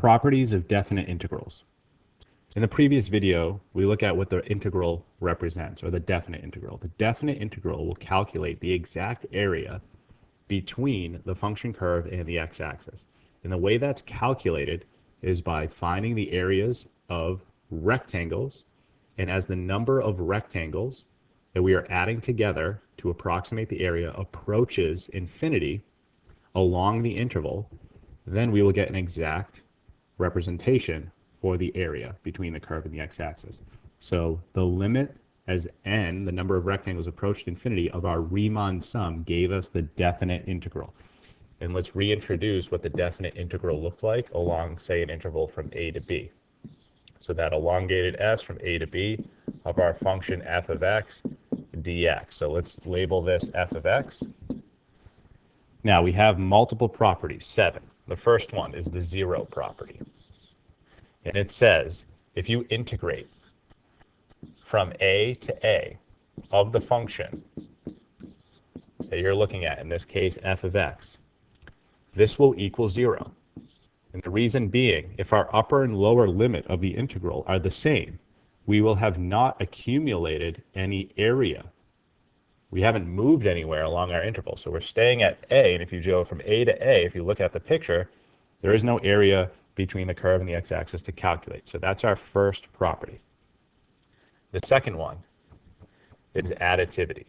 Properties of definite integrals. In the previous video, we look at what the integral represents, or the definite integral. The definite integral will calculate the exact area between the function curve and the x-axis. And the way that's calculated is by finding the areas of rectangles, and as the number of rectangles that we are adding together to approximate the area approaches infinity along the interval, then we will get an exact representation for the area between the curve and the x-axis. So the limit as n, the number of rectangles approached infinity, of our Riemann sum gave us the definite integral. And let's reintroduce what the definite integral looked like along, say, an interval from a to b. So that elongated s from a to b of our function f of x dx. So let's label this f of x. Now we have multiple properties, 7. The first one is the 0 property. And it says if you integrate from a to a of the function that you're looking at, in this case f of x, this will equal 0. And the reason being, if our upper and lower limit of the integral are the same, we will have not accumulated any area. We haven't moved anywhere along our interval. So we're staying at a, and if you go from a to a, if you look at the picture, there is no area between the curve and the x-axis to calculate. So that's our first property. The second one is additivity.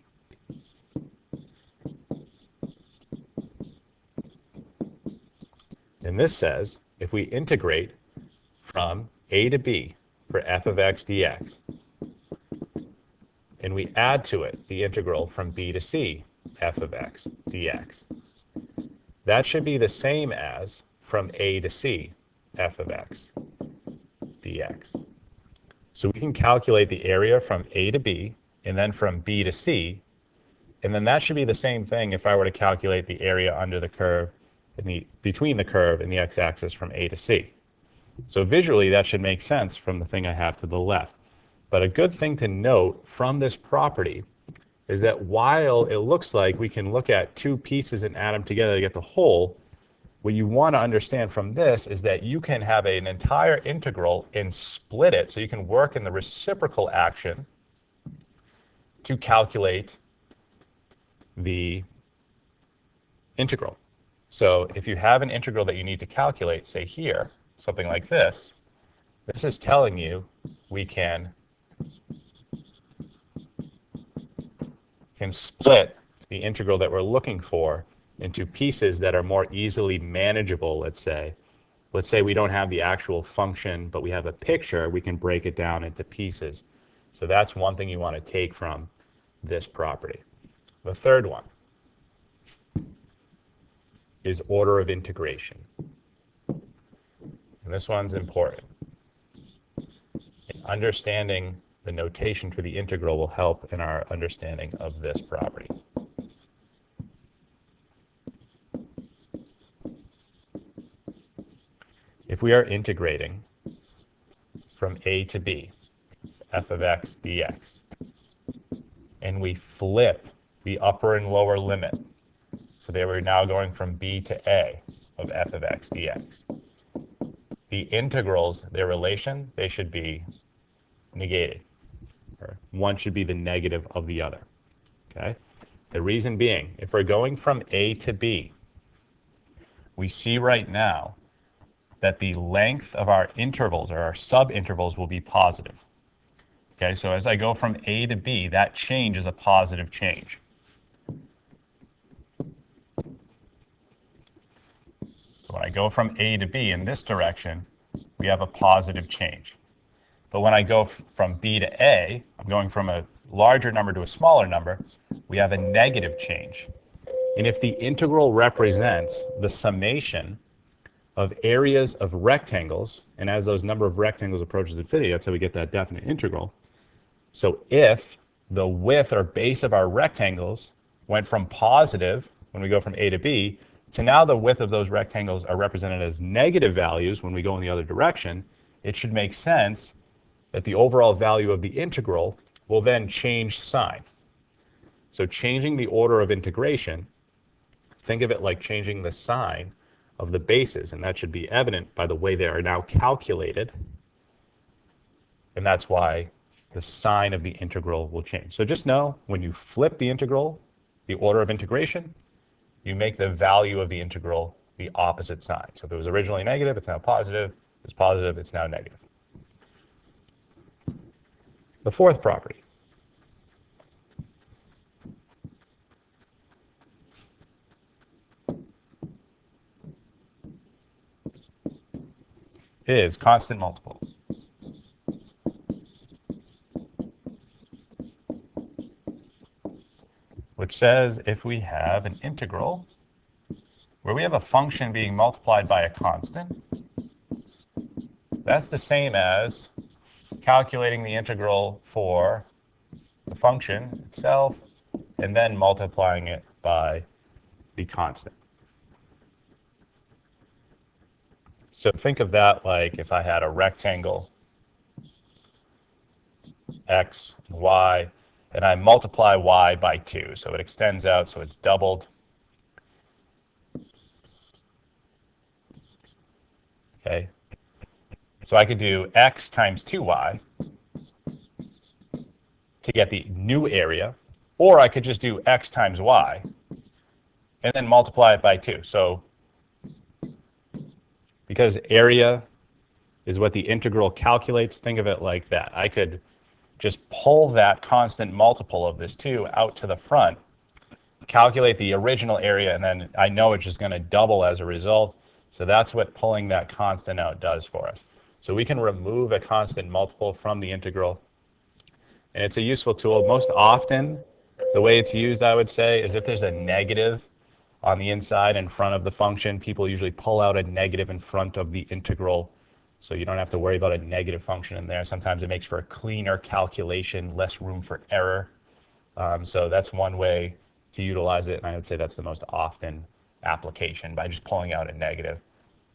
And this says if we integrate from a to b for f of x dx, and we add to it the integral from b to c f of x dx, that should be the same as from a to c f of x dx. So we can calculate the area from a to b and then from b to c, and then that should be the same thing if I were to calculate the area under the curve between the curve and the x-axis from a to c. So visually that should make sense from the thing I have to the left. But a good thing to note from this property is that while it looks like we can look at two pieces and add them together to get the whole, what you want to understand from this is that you can have an entire integral and split it, so you can work in the reciprocal action to calculate the integral. So if you have an integral that you need to calculate, say here, something like this, this is telling you we can split the integral that we're looking for into pieces that are more easily manageable, let's say. Let's say we don't have the actual function, but we have a picture, we can break it down into pieces. So that's one thing you want to take from this property. The third one is order of integration. And this one's important. Understanding the notation for the integral will help in our understanding of this property. If we are integrating from a to b, f of x dx, and we flip the upper and lower limit, so they were now going from b to a of f of x dx, the integrals, their relation, they should be negated. Or one should be the negative of the other. Okay? The reason being, if we're going from a to b, we see right now that the length of our intervals, or our subintervals, will be positive. Okay, so as I go from a to b, that change is a positive change. So when I go from a to b in this direction, we have a positive change. But when I go from b to a, I'm going from a larger number to a smaller number, we have a negative change. And if the integral represents the summation of areas of rectangles, and as those number of rectangles approaches infinity, that's how we get that definite integral. So if the width or base of our rectangles went from positive when we go from a to b, to now the width of those rectangles are represented as negative values when we go in the other direction, it should make sense that the overall value of the integral will then change sign. So changing the order of integration, think of it like changing the sign of the bases, and that should be evident by the way they are now calculated, and that's why the sign of the integral will change. So just know when you flip the integral, the order of integration, you make the value of the integral the opposite sign. So if it was originally negative, it's now positive. If it's positive, it's now negative. The fourth property is constant multiples. Which says if we have an integral where we have a function being multiplied by a constant, that's the same as calculating the integral for the function itself and then multiplying it by the constant. So think of that like if I had a rectangle, x and y, and I multiply y by 2. So it extends out, so it's doubled. Okay. So I could do x times 2y to get the new area, or I could just do x times y and then multiply it by 2. So because area is what the integral calculates, think of it like that. I could just pull that constant multiple of this 2 out to the front, calculate the original area, and then I know it's just going to double as a result. So that's what pulling that constant out does for us. So we can remove a constant multiple from the integral, and it's a useful tool. Most often, the way it's used, I would say, is if there's a negative on the inside in front of the function, people usually pull out a negative in front of the integral, so you don't have to worry about a negative function in there. Sometimes it makes for a cleaner calculation, less room for error. So that's one way to utilize it, and I would say that's the most often application, by just pulling out a negative,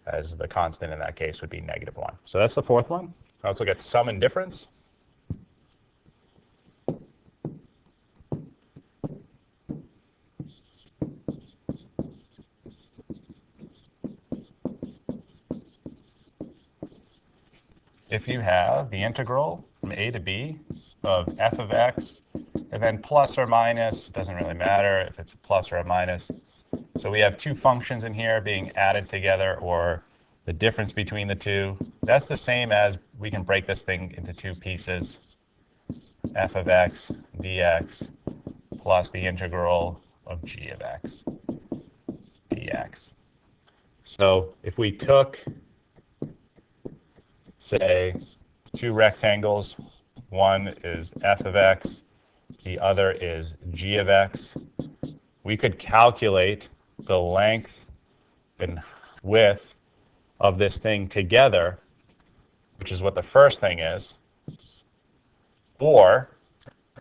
as the constant in that case would be -1. So that's the fourth one. I also get sum and difference. If you have the integral from a to b of f of x, and then plus or minus, it doesn't really matter if it's a plus or a minus. So we have two functions in here being added together, or the difference between the two. That's the same as we can break this thing into two pieces, f of x dx plus the integral of g of x dx. So if we took, say, two rectangles, one is f of x, the other is g of x, we could calculate the length and width of this thing together, which is what the first thing is, or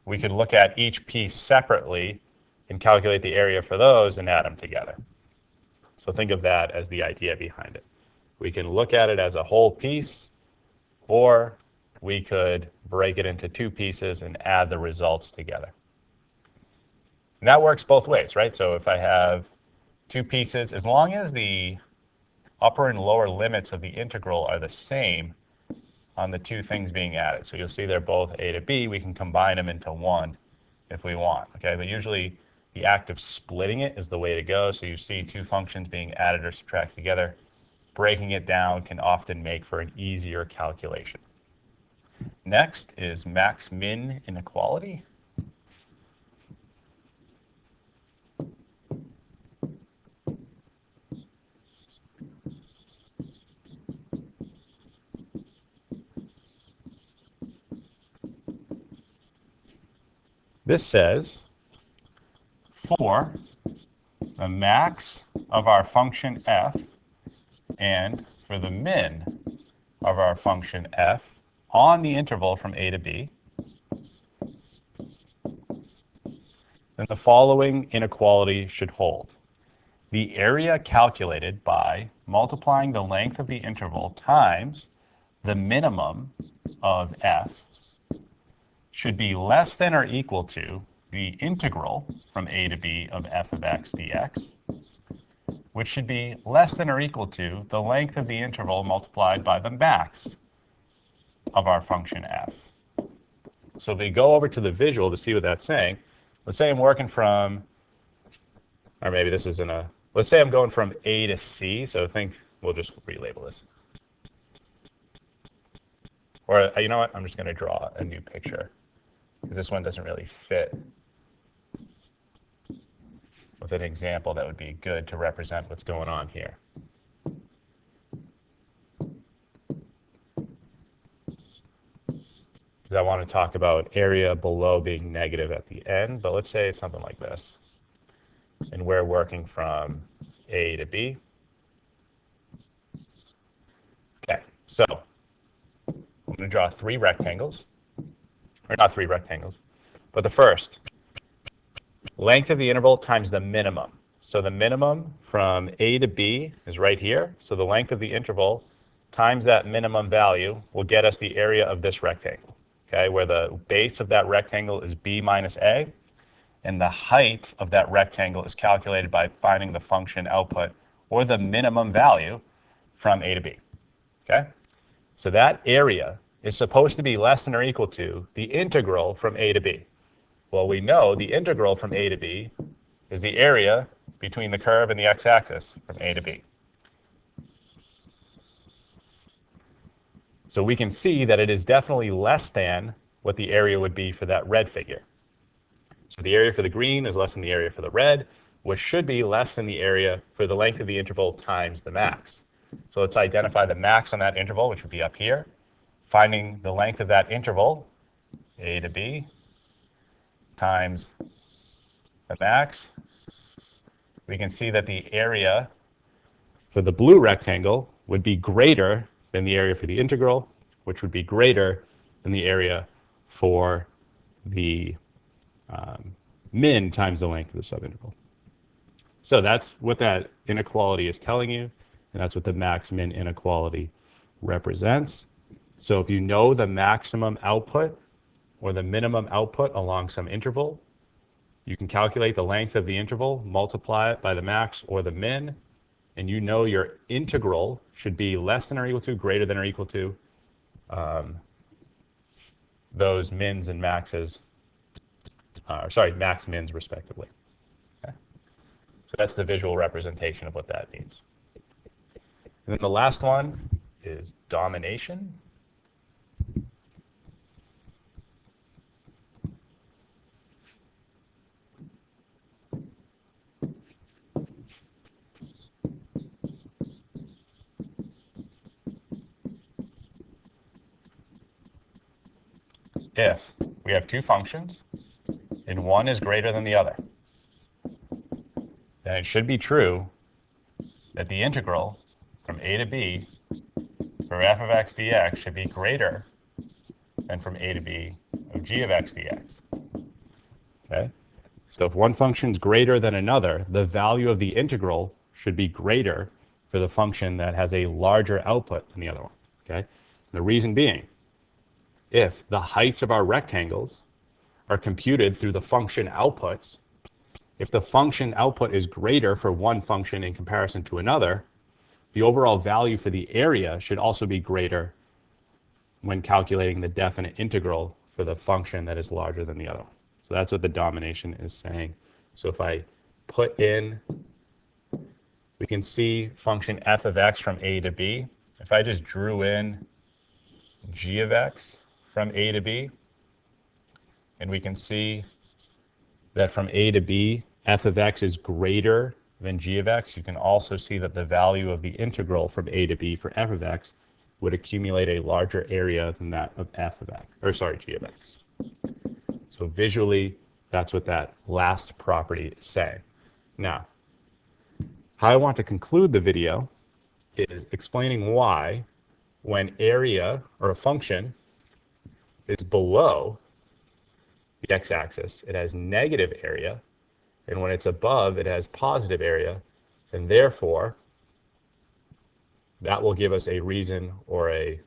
we could look at each piece separately and calculate the area for those and add them together. So think of that as the idea behind it. We can look at it as a whole piece, or we could break it into two pieces and add the results together. And that works both ways, right? So if I have two pieces, as long as the upper and lower limits of the integral are the same on the two things being added. So you'll see they're both a to b. We can combine them into one if we want. Okay, but usually the act of splitting it is the way to go. So you see two functions being added or subtracted together. Breaking it down can often make for an easier calculation. Next is max-min inequality. This says for the max of our function f and for the min of our function f on the interval from a to b, then the following inequality should hold. The area calculated by multiplying the length of the interval times the minimum of f should be less than or equal to the integral from a to b of f of x dx, which should be less than or equal to the length of the interval multiplied by the max of our function f. So if we go over to the visual to see what that's saying, let's say I'm working from, or maybe this isn't a, let's say I'm going from A to C, so we'll just relabel this. Or you know what, I'm just going to draw a new picture, because this one doesn't really fit with an example that would be good to represent what's going on here. Because I want to talk about area below being negative at the end, but let's say it's something like this. And we're working from A to B. Okay, so I'm going to draw three rectangles, or not three rectangles, but the first, length of the interval times the minimum. So the minimum from A to B is right here. So the length of the interval times that minimum value will get us the area of this rectangle, okay, where the base of that rectangle is B minus A, and the height of that rectangle is calculated by finding the function output or the minimum value from A to B, okay? So that area is supposed to be less than or equal to the integral from A to B. Well, we know the integral from A to B is the area between the curve and the x-axis from A to B. So we can see that it is definitely less than what the area would be for that red figure. So the area for the green is less than the area for the red, which should be less than the area for the length of the interval times the max. So let's identify the max on that interval, which would be up here. Finding the length of that interval, A to B, times the max, we can see that the area for the blue rectangle would be greater than the area for the integral, which would be greater than the area for the min times the length of the subinterval. So that's what that inequality is telling you, and that's what the max-min inequality represents. So if you know the maximum output or the minimum output along some interval, you can calculate the length of the interval, multiply it by the max or the min, and you know your integral should be less than or equal to, greater than or equal to those mins and maxes, max mins respectively. Okay? So that's the visual representation of what that means. And then the last one is domination. If we have two functions and one is greater than the other, then it should be true that the integral from A to B for f of x dx should be greater than from A to B of g of x dx. Okay? So if one function is greater than another, the value of the integral should be greater for the function that has a larger output than the other one. Okay? And the reason being, if the heights of our rectangles are computed through the function outputs, if the function output is greater for one function in comparison to another, the overall value for the area should also be greater when calculating the definite integral for the function that is larger than the other one. So that's what the domination is saying. So if I put in, we can see function f of x from A to B. If I just drew in g of x from A to B, and we can see that from A to B, f of x is greater than g of x. You can also see that the value of the integral from A to B for f of x would accumulate a larger area than that of f of x, or sorry, g of x. So visually, that's what that last property is saying. Now, how I want to conclude the video is explaining why when area or a function is below the x-axis, it has negative area, and when it's above, it has positive area, and therefore, that will give us a reason or a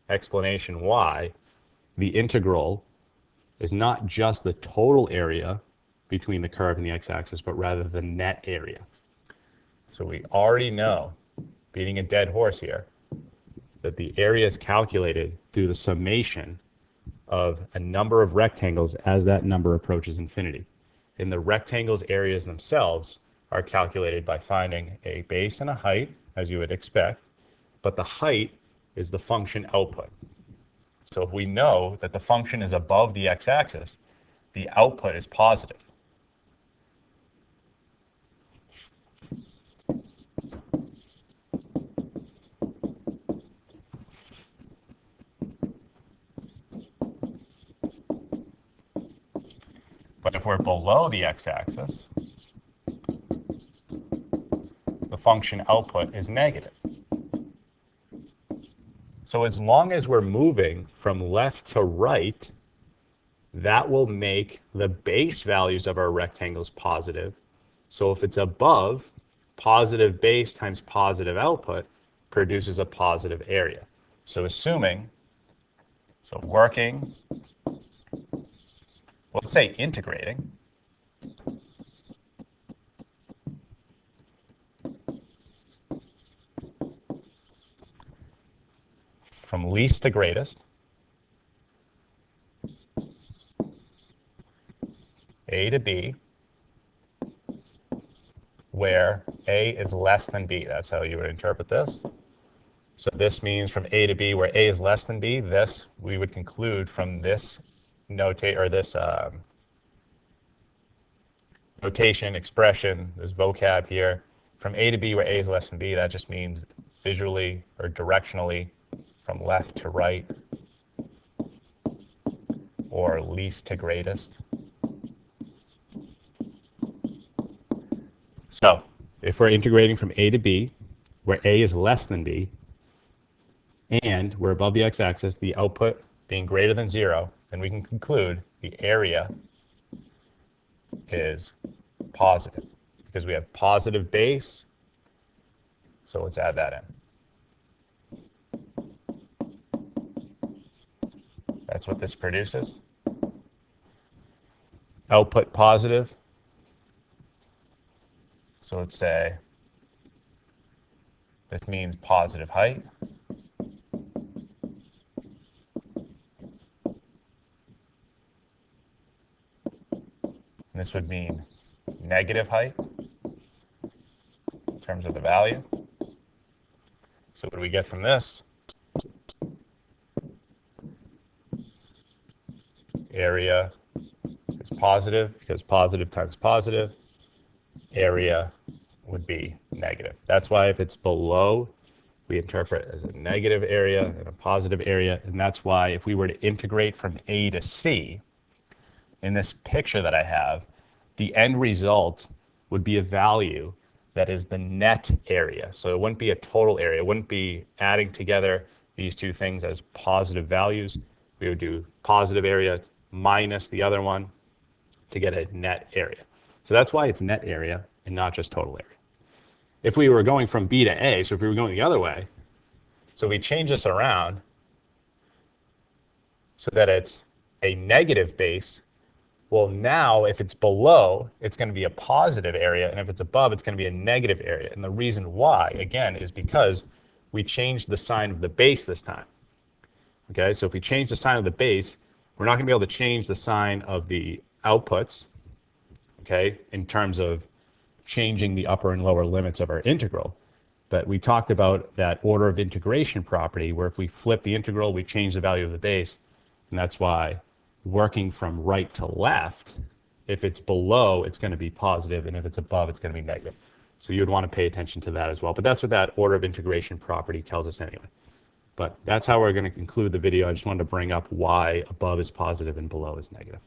explanation why the integral is not just the total area between the curve and the x-axis, but rather the net area. So we already know, beating a dead horse here, that the area is calculated through the summation of a number of rectangles as that number approaches infinity. And the rectangles' areas themselves are calculated by finding a base and a height, as you would expect, but the height is the function output. So if we know that the function is above the x-axis, the output is positive. But if we're below the x-axis, the function output is negative. So as long as we're moving from left to right, that will make the base values of our rectangles positive. So if it's above, positive base times positive output produces a positive area. So working, let's say integrating, from least to greatest, A to B, where A is less than B. That's how you would interpret this. So this means from A to B, where A is less than B, this we would conclude from this notation, expression, this vocab here, from A to B where A is less than B, that just means visually or directionally from left to right or least to greatest. So if we're integrating from A to B where A is less than B and we're above the x-axis, the output being greater than 0, then we can conclude the area is positive because we have positive base. So let's add that in. That's what this produces. Output positive. So let's say this means positive height. And this would mean negative height in terms of the value. So what do we get from this? Area is positive because positive times positive. Area would be negative. That's why if it's below, we interpret as a negative area and a positive area. And that's why if we were to integrate from A to C, in this picture that I have, the end result would be a value that is the net area. So it wouldn't be a total area. It wouldn't be adding together these two things as positive values. We would do positive area minus the other one to get a net area. So that's why it's net area and not just total area. If we were going from B to A, so if we were going the other way, so we change this around so that it's a negative base. Well, now if it's below, it's going to be a positive area, and if it's above, it's going to be a negative area. And the reason why, again, is because we changed the sign of the base this time. Okay, so if we change the sign of the base, we're not going to be able to change the sign of the outputs, okay, in terms of changing the upper and lower limits of our integral. But we talked about that order of integration property, where if we flip the integral, we change the value of the base, and that's why working from right to left, if it's below, it's going to be positive, and if it's above, it's going to be negative. So you'd want to pay attention to that as well. But that's what that order of integration property tells us anyway. But that's how we're going to conclude the video. I just wanted to bring up why above is positive and below is negative.